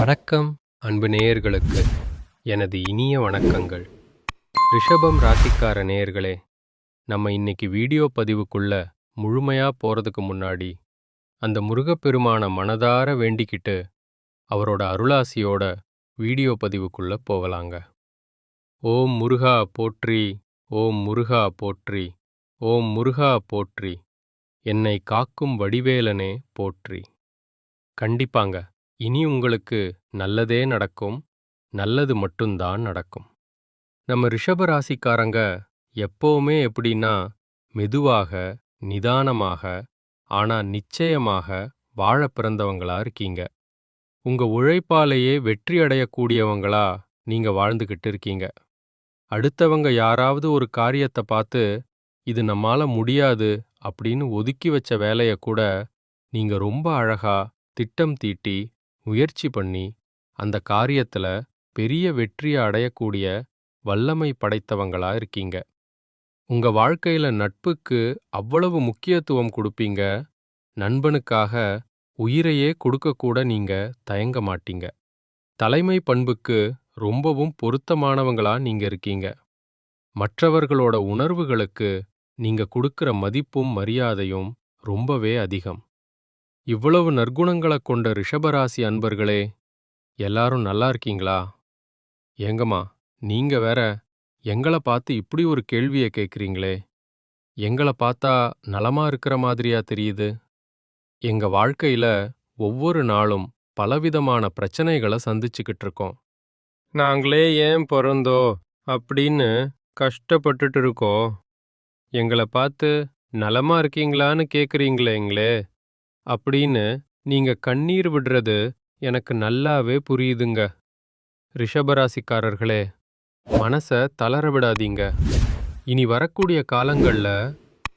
வணக்கம் அன்பு நேயர்களுக்கு எனது இனிய வணக்கங்கள். ரிஷபம் ராசிக்கார நேயர்களே, நம்ம இன்னைக்கு வீடியோ பதிவுக்குள்ள முழுமையா போறதுக்கு முன்னாடி அந்த முருகப்பெருமான மனதார வேண்டிக்கிட்டு அவரோட அருளாசியோட வீடியோ பதிவுக்குள்ள போகலாங்க. ஓம் முருகா போற்றி, ஓம் முருகா போற்றி, ஓம் முருகா போற்றி, என்னை காக்கும் வடிவேலனே போற்றி. கண்டிப்பாங்க, இனி உங்களுக்கு நல்லதே நடக்கும், நல்லது மட்டும்தான் நடக்கும். நம்ம ரிஷப ராசிக்காரங்க எப்பவுமே எப்படின்னா, மெதுவாக, நிதானமாக, ஆனா நிச்சயமாக வாழ பிறந்தவங்களா இருக்கீங்க. உங்க உழைப்பாலேயே வெற்றி அடையக்கூடியவங்களா நீங்க வாழ்ந்துகிட்டு இருக்கீங்க. அடுத்தவங்க யாராவது ஒரு காரியத்தை பார்த்து, இது நம்மால முடியாது அப்படின்னு ஒதுக்கி வச்ச வேலைய கூட நீங்க ரொம்ப அழகா திட்டம் தீட்டி முயற்சி பண்ணி அந்த காரியத்துல பெரிய வெற்றியை அடையக்கூடிய வல்லமை படைத்தவங்களா இருக்கீங்க. உங்க வாழ்க்கையில நட்புக்கு அவ்வளவு முக்கியத்துவம் கொடுப்பீங்க. நண்பனுக்காக உயிரையே கொடுக்கக்கூட நீங்க தயங்க மாட்டீங்க. தலைமை பண்புக்கு ரொம்பவும் பொருத்தமானவங்களா நீங்க இருக்கீங்க. மற்றவர்களோட உணர்வுகளுக்கு நீங்க கொடுக்கிற மதிப்பும் மரியாதையும் ரொம்பவே அதிகம். இவ்வளவு நற்குணங்களை கொண்ட ரிஷபராசி அன்பர்களே, எல்லாரும் நல்லா இருக்கீங்களா? ஏங்கம்மா, நீங்க வேற எங்களை பார்த்து இப்படி ஒரு கேள்வியை கேட்குறீங்களே. எங்களை பார்த்தா நலமா இருக்கிற மாதிரியா தெரியுது? எங்க வாழ்க்கையில ஒவ்வொரு நாளும் பலவிதமான பிரச்சனைகளை சந்திச்சுக்கிட்டு இருக்கோம். நாங்களே ஏன் பிறந்தோ அப்படின்னு கஷ்டப்பட்டுட்டு இருக்கோம். எங்களை பார்த்து நலமா இருக்கீங்களான்னு கேட்குறீங்களேங்களே அப்படின்னு நீங்க கண்ணீர் விடுறது எனக்கு நல்லாவே புரியுதுங்க. ரிஷபராசிக்காரர்களே, மனச தளர விடாதீங்க. இனி வரக்கூடிய காலங்கள்ல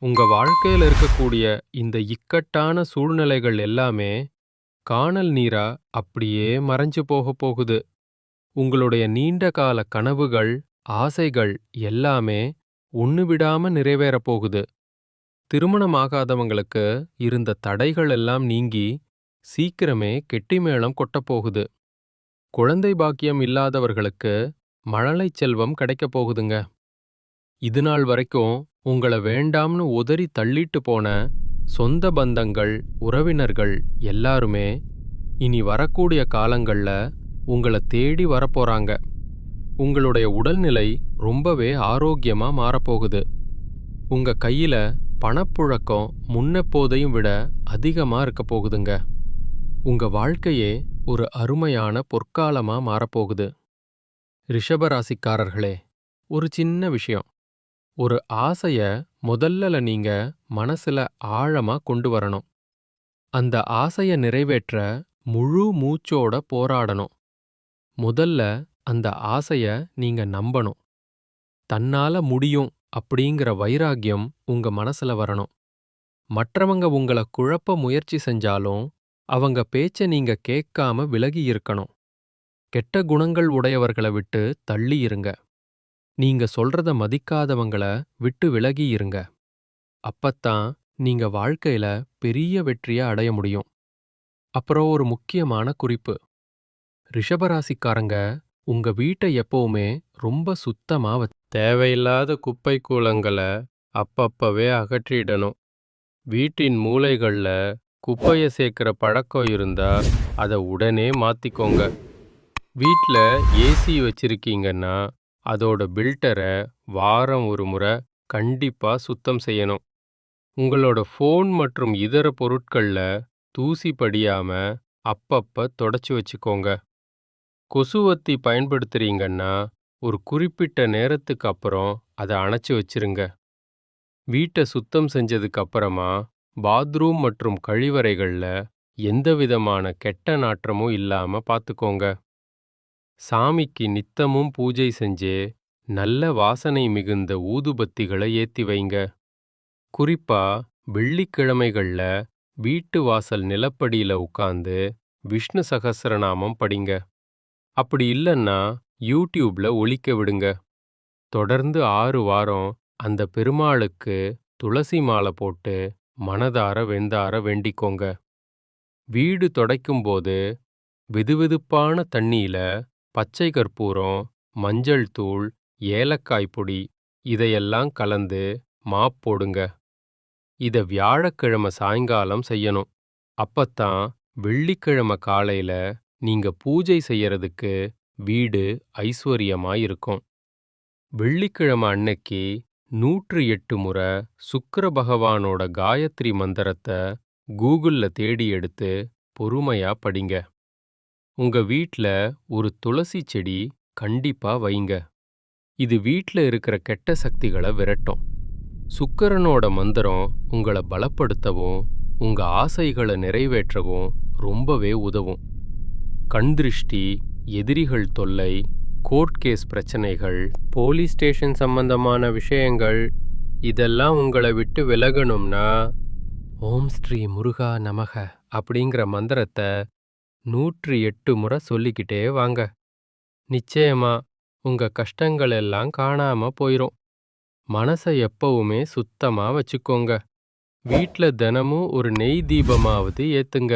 உங்க வாழ்க்கையில இருக்கக்கூடிய இந்த இக்கட்டான சூழ்நிலைகள் எல்லாமே கானல் நீரா அப்படியே மறைஞ்சு போக போகுது. உங்களுடைய நீண்ட கால கனவுகள், ஆசைகள் எல்லாமே ஒண்ணு விடாம நிறைவேற போகுது. திருமணமாகாதவங்களுக்கு இருந்த தடைகள் எல்லாம் நீங்கி சீக்கிரமே கெட்டிமேளம் கொட்டப்போகுது. குழந்தை பாக்கியம் இல்லாதவர்களுக்கு மழலை செல்வம் கிடைக்கப் போகுதுங்க. இதுநாள் வரைக்கும் உங்களை வேண்டாம்னு உதறி தள்ளிட்டு போன சொந்த பந்தங்கள், உறவினர்கள் எல்லாருமே இனி வரக்கூடிய காலங்கள்ல உங்களை தேடி வரப்போறாங்க. உங்களுடைய உடல்நிலை ரொம்பவே ஆரோக்கியமா மாறப்போகுது. உங்க கையில பணப்புழக்கம் முன்னெப்போதையும் விட அதிகமா இருக்க போகுதுங்க. உங்க வாழ்க்கையே ஒரு அருமையான பொற்காலமா மாறப்போகுது. ரிஷபராசிக்காரர்களே, ஒரு சின்ன விஷயம். ஒரு ஆசைய முதல்ல நீங்க மனசுல ஆழமா கொண்டு வரணும். அந்த ஆசைய நிறைவேற்ற முழு மூச்சோட போராடணும். முதல்ல அந்த ஆசைய நீங்க நம்பணும். தன்னால முடியும் அப்படிங்கிற வைராக்கியம் உங்க மனசுல வரணும். மற்றவங்க உங்கள குழப்ப முயற்சி செஞ்சாலும் அவங்க பேச்ச நீங்க கேட்காம விலகி இருக்கணும். கெட்ட குணங்கள் உடையவர்களை விட்டு தள்ளி இருங்க. நீங்க சொல்றத மதிக்காதவங்கள விட்டு விலகி இருங்க. அப்பத்தான் நீங்க வாழ்க்கையில பெரிய வெற்றிய அடைய முடியும். அப்புறம் ஒரு முக்கியமான குறிப்பு. ரிஷபராசிக்காரங்க உங்க வீட்டை எப்பவுமே ரொம்ப சுத்தமா தேவையில்லாத குப்பை கூளங்களை அப்பப்பவே அகற்றிடணும். வீட்டின் மூலைகள்ல குப்பைய சேர்க்கிற பழக்கம் இருந்தா அதை உடனே மாத்திக்கோங்க. வீட்ல ஏசி வச்சிருக்கீங்கன்னா அதோட பில்டரை வாரம் ஒரு முறை கண்டிப்பா சுத்தம் செய்யணும். உங்களோட ஃபோன் மற்றும் இதர பொருட்கள்ல தூசி படியாம அப்பப்ப தொடச்சு வச்சுக்கோங்க. கொசுவத்தி பயன்படுத்துறீங்கன்னா ஒரு குறிப்பிட்ட நேரத்துக்கு அப்புறம் அதை அணைச்சு வச்சிருங்க. வீட்டை சுத்தம் செஞ்சதுக்கு அப்புறமா பாத்ரூம் மற்றும் கழிவறைகள்ல எந்தவிதமான கெட்ட நாற்றமும் இல்லாம பார்த்துக்கோங்க. சாமிக்கு நித்தமும் பூஜை செஞ்சு நல்ல வாசனை மிகுந்த ஊதுபத்திகளை ஏத்தி வைங்க. குறிப்பா வெள்ளிக்கிழமைகள்ல வீட்டு வாசல் நிலப்படியில உட்கார்ந்து விஷ்ணு சகஸ்ரநாமம் படிங்க. அப்படி இல்லைன்னா யூடியூப்ல ஒலிக்க விடுங்க. தொடர்ந்து 6 வாரம் அந்த பெருமாளுக்கு துளசி மாலை போட்டு மனதார வெந்தார வேண்டிக்கோங்க. வீடு துடைக்கும்போது வெதுவெதுப்பான தண்ணியில பச்சை கற்பூரம், மஞ்சள் தூள், ஏலக்காய் பொடி இதையெல்லாம் கலந்து மாப் போடுங்க. இத வியாழக்கிழமை சாயங்காலம் செய்யணும். அப்பத்தான் வெள்ளிக்கிழமை காலையில நீங்க பூஜை செய்யறதுக்கு வீடு ஐஸ்வர்யமா இருக்கும். வெள்ளிக்கிழமை அன்னைக்கு 108 முறை சுக்கிர பகவானோட காயத்ரி மந்திரத்தை கூகுள்ல தேடி எடுத்து பொறுமையா படிங்க. உங்க வீட்ல ஒரு துளசி செடி கண்டிப்பா வைங்க. இது வீட்ல இருக்கிற கெட்ட சக்திகளை விரட்டும். சுக்கிரனோட மந்திரம் உங்களை பலப்படுத்தவும் உங்க ஆசைகளை நிறைவேற்றவும் ரொம்பவே உதவும். கண் திருஷ்டி, எதிரிகள் தொல்லை, கோர்ட் கேஸ் பிரச்சனைகள், போலீஸ் ஸ்டேஷன் சம்பந்தமான விஷயங்கள் இதெல்லாம் உங்களை விட்டு விலகணும்னா ஓம் ஸ்ரீ முருகா நமக அப்படிங்கிற மந்திரத்தை 108 முறை சொல்லிக்கிட்டே வாங்க. நிச்சயமா உங்க கஷ்டங்கள் எல்லாம் காணாம போயிரும். மனசை எப்பவுமே சுத்தமா வச்சுக்கோங்க. வீட்ல தினமும் ஒரு நெய் தீபமாவது ஏத்துங்க.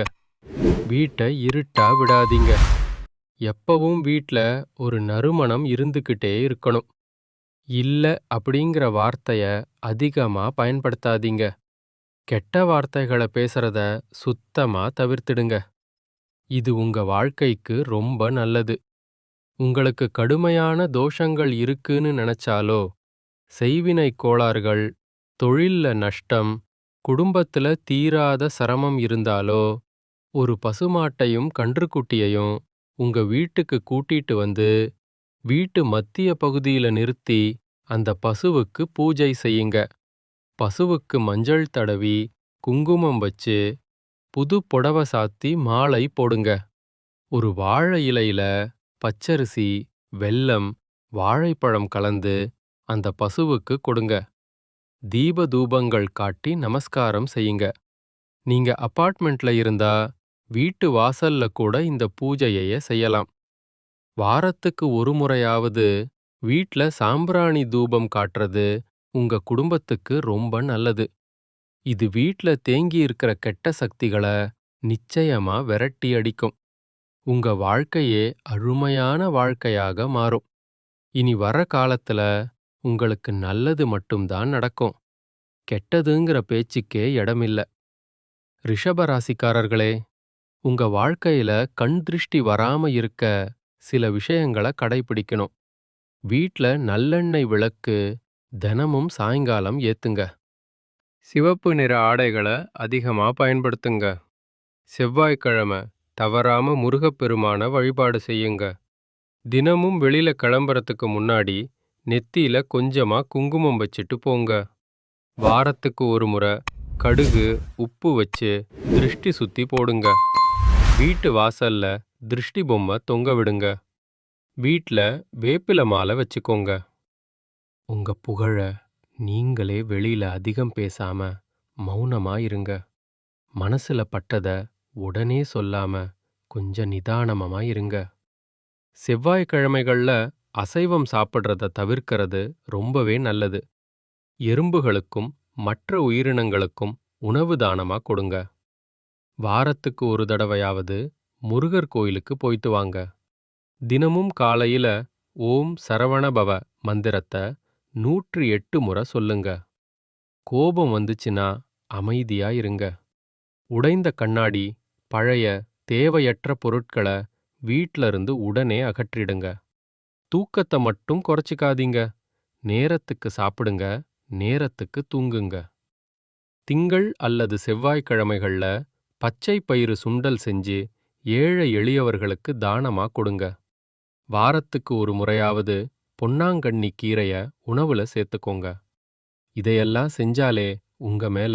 வீட்டை இருட்டா விடாதீங்க. எப்பவும் வீட்ல ஒரு நறுமணம் இருந்துக்கிட்டே இருக்கணும். இல்ல அப்படிங்கிற வார்த்தைய அதிகமா பயன்படுத்தாதீங்க. கெட்ட வார்த்தைகளை பேசுறத சுத்தமா தவிர்த்திடுங்க. இது உங்க வாழ்க்கைக்கு ரொம்ப நல்லது. உங்களுக்கு கடுமையான தோஷங்கள் இருக்குன்னு நினைச்சாலோ, செய்வினை கோளாறுகள், தொழில்ல நஷ்டம், குடும்பத்துல தீராத சிரமம் இருந்தாலோ, ஒரு பசுமாட்டையும் கன்றுக்குட்டியையும் உங்க வீட்டுக்கு கூட்டிட்டு வந்து வீட்டு மத்திய பகுதியில நிறுத்தி அந்த பசுவுக்கு பூஜை செய்யுங்க. பசுவுக்கு மஞ்சள் தடவி குங்குமம் வச்சு புது புடவை சாத்தி மாலை போடுங்க. ஒரு வாழை இலையில பச்சரிசி, வெல்லம், வாழைப்பழம் கலந்து அந்த பசுவுக்கு கொடுங்க. தீப தூபங்கள் காட்டி நமஸ்காரம் செய்யுங்க. நீங்க அபார்ட்மெண்ட்ல இருந்தா வீட்டு வாசல்ல கூட இந்த பூஜையை செய்யலாம். வாரத்துக்கு ஒரு முறையாவது வீட்ல சாம்பிராணி தூபம் காட்டுறது உங்க குடும்பத்துக்கு ரொம்ப நல்லது. இது வீட்ல தேங்கி இருக்கிற கெட்ட சக்திகளை நிச்சயமா விரட்டி அடிக்கும். உங்க வாழ்க்கையே அருமையான வாழ்க்கையாக மாறும். இனி வர காலத்துல உங்களுக்கு நல்லது மட்டும்தான் நடக்கும். கெட்டதுங்கிற பேச்சுக்கே இடமில்ல. ரிஷபராசிக்காரர்களே, உங்க வாழ்க்கையில கண் திருஷ்டி வராம இருக்க சில விஷயங்களை கடைபிடிக்கணும். வீட்ல நல்லெண்ணெய் விளக்கு தினமும் சாயங்காலம் ஏத்துங்க. சிவப்பு நிற ஆடைகளை அதிகமா பயன்படுத்துங்க. செவ்வாய்க்கிழமை தவறாம முருகப்பெருமான வழிபாடு செய்யுங்க. தினமும் வெளியில கிளம்புறதுக்கு முன்னாடி நெத்தியில கொஞ்சமா குங்குமம் வச்சுட்டு போங்க. வாரத்துக்கு ஒரு முறை கடுகு, உப்பு வச்சு திருஷ்டி சுத்தி போடுங்க. வீட்டு வாசல்ல திருஷ்டி பொம்மை தொங்க விடுங்க. வீட்ல வேப்பிலை மாலை வச்சுக்கோங்க. உங்க புகழ நீங்களே வெளியில அதிகம் பேசாம மௌனமா இருங்க. மனசுல பட்டத உடனே சொல்லாம கொஞ்சம் நிதானமா இருங்க. செவ்வாய்க்கிழமைகள்ல அசைவம் சாப்பிட்றத தவிர்க்கிறது ரொம்பவே நல்லது. எறும்புகளுக்கும் மற்ற உயிரினங்களுக்கும் உணவு தானமா கொடுங்க. வாரத்துக்கு ஒரு தடவையாவது முருகர் கோயிலுக்கு போயிட்டு வாங்க. தினமும் காலையில ஓம் சரவணபவ மந்திரத்தை 108 முறை சொல்லுங்க. கோபம் வந்துச்சுன்னா அமைதியா இருங்க. உடைந்த கண்ணாடி, பழைய தேவையற்ற பொருட்களை வீட்ல இருந்து உடனே அகற்றிடுங்க. தூக்கத்தை மட்டும் குறைச்சிக்காதீங்க. நேரத்துக்கு சாப்பிடுங்க, நேரத்துக்கு தூங்குங்க. திங்கள் அல்லது செவ்வாய்க்கிழமைகள்ல பச்சை பயிறு சுண்டல் செஞ்சு ஏழை எளியவர்களுக்கு தானமா கொடுங்க. வாரத்துக்கு ஒரு முறையாவது பொன்னாங்கண்ணி கீரைய உணவுல சேர்த்துக்கோங்க. இதையெல்லாம் செஞ்சாலே உங்க மேல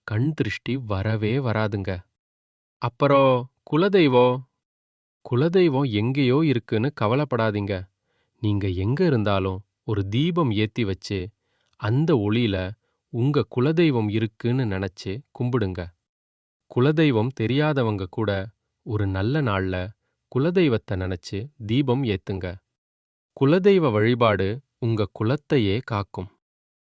கண் திருஷ்டி வரவே வராதுங்க. அப்புறம் குலதெய்வம் குலதெய்வம் எங்கேயோ இருக்குன்னு கவலைப்படாதீங்க. நீங்க எங்க இருந்தாலும் ஒரு தீபம் ஏத்தி வச்சு அந்த ஒளியில உங்க குலதெய்வம் இருக்குன்னு நினைச்சு கும்பிடுங்க. குலதெய்வம் தெரியாதவங்க கூட ஒரு நல்ல நாள்ல குலதெய்வத்தை நினைச்சு தீபம் ஏத்துங்க. குலதெய்வ வழிபாடு உங்க குலத்தையே காக்கும்.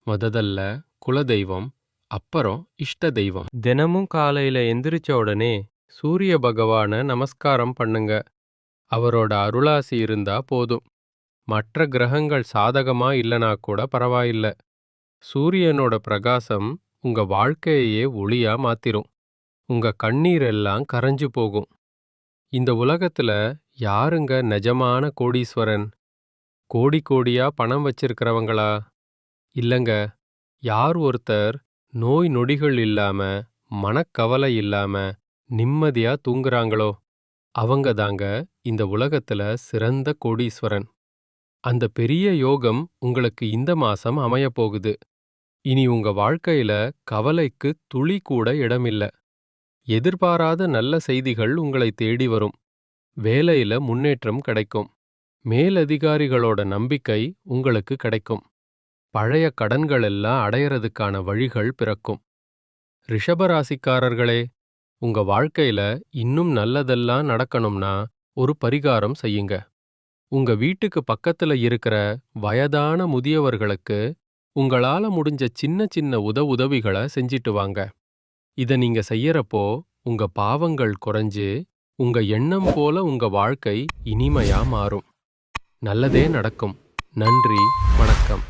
முதல்ல குலதெய்வம், அப்புறம் இஷ்ட தெய்வம். தினமும் காலையில எந்திரிச்ச உடனே சூரிய பகவான நமஸ்காரம் பண்ணுங்க. அவரோட அருளாசி இருந்தா போதும். மற்ற கிரகங்கள் சாதகமா இல்லனா கூட பரவாயில்ல. சூரியனோட பிரகாசம் உங்க வாழ்க்கையையே ஒளியா மாத்திரும். உங்க கண்ணீர் எல்லாம் கரைஞ்சு போகும். இந்த உலகத்துல யாருங்க நிஜமான கோடீஸ்வரன்? கோடி கோடியா பணம் வச்சிருக்கிறவங்களா? இல்லங்க. யார் ஒருத்தர் நோய் நொடிகள் இல்லாம, மனக்கவலை இல்லாம, நிம்மதியா தூங்குறாங்களோ அவங்க தாங்க இந்த உலகத்துல சிறந்த கோடீஸ்வரன். அந்த பெரிய யோகம் உங்களுக்கு இந்த மாசம் அமையப் போகுது. இனி உங்க வாழ்க்கையில கவலைக்கு துளி கூட இடமில்ல. எதிர்பாராத நல்ல செய்திகள் உங்களை தேடி வரும். வேலையில முன்னேற்றம் கிடைக்கும். மேலதிகாரிகளோட நம்பிக்கை உங்களுக்கு கிடைக்கும். பழைய கடன்கள் எல்லாம் அடையறதுக்கான வழிகள் பிறக்கும். ரிஷபராசிக்காரர்களே, உங்க வாழ்க்கையில இன்னும் நல்லதெல்லாம் நடக்கணும்னா ஒரு பரிகாரம் செய்யுங்க. உங்க வீட்டுக்கு பக்கத்துல இருக்கிற வயதான முதியவர்களுக்கு உங்களால முடிஞ்ச சின்ன சின்ன உதவிகளை செஞ்சிட்டு வாங்க. இத நீங்க செய்யறப்போ உங்க பாவங்கள் குறைஞ்சு உங்க எண்ணம் போல உங்க வாழ்க்கை இனிமையா மாறும். நல்லதே நடக்கும். நன்றி, வணக்கம்.